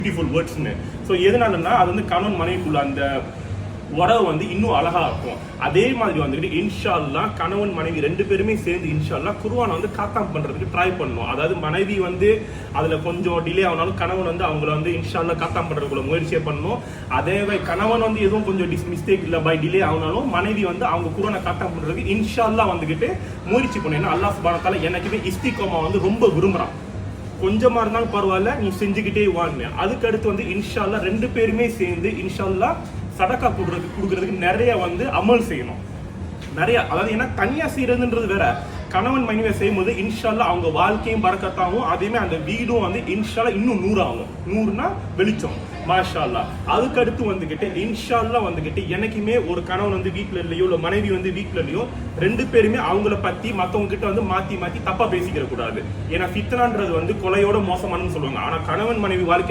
Beautiful வேர்ட்ஸ்னு. So எதனாலன்னா அது வந்து கணவன் மனைவிக்குள்ள அந்த உறவு வந்து இன்னும் அழகா இருக்கும். அதே மாதிரி வந்துட்டு இன்ஷா அல்லாஹ் கணவன் மனைவி ரெண்டு பேருமே சேர்ந்து இன்ஷா அல்லாஹ் குர்ஆனை வந்து காத்தாம் பண்றதுக்கு ட்ரை பண்ணும். அதாவது மனைவி வந்து அதுல கொஞ்சம் டிலே ஆனாலும் கணவன் வந்து அவங்கள வந்து இன்ஷா அல்லாஹ் காத்தாம் பண்றதுக்குள்ள முயற்சியை பண்ணணும். அதே கணவன் வந்து எதுவும் கொஞ்சம் மிஸ்டேக் இல்லை பை டிலே ஆனாலும் மனைவி வந்து அவங்க குர்ஆனை காத்தாம் பண்றதுக்கு இன்ஷா அல்லாஹ் வந்துகிட்டு முயற்சி பண்ணும். ஏன்னா அல்லாஹ் சுப்ஹானஹு வ தஆலா எனக்குமே இஸ்திகாமா வந்து ரொம்ப விரும்புறான். கொஞ்சமா இருந்தாலும் பரவாயில்ல நீ செஞ்சுக்கிட்டே வாங்க. அதுக்கு அடுத்து வந்து இன்ஷா அல்லாஹ் ரெண்டு பேருமே சேர்ந்து இன்ஷா அல்லாஹ் சதக்கா கொடுக்கறதுக்கு நிறைய வந்து அமல் செய்யணும். நிறைய, அதாவது ஏன்னா தனியா செய்யறதுன்றது வேற, கணவன் மனைவியை செய்யும்போது இன்ஷா அல்லாஹ் அவங்க வாழ்க்கையும் பரக்கத்தாகும். அதேமே அந்த வீடும் வந்து இன்ஷா அல்லாஹ் இன்னும் 100 ஆகும். 100னா வெளிச்சம் மாஷா அல்லாஹ். அதுக்கு அடுத்து வந்துகிட்டு இன்ஷா அல்லாஹ் வந்துகிட்டு எனக்குமே ஒரு கணவன் வந்து வீட்டுல இல்லையோ இல்ல மனைவி வந்து வீட்டுல இல்லையோ ரெண்டு பேருமே அவங்கள பத்தி மத்தவங்க கிட்ட வந்து மாத்தி தப்பா பேசிக்கிற கூடாது. ஏன்னா ஃபித்னான்றது வந்து கொலையோட மோசமானு சொல்லுவாங்க. ஆனா கணவன் மனைவி வாழ்க்கை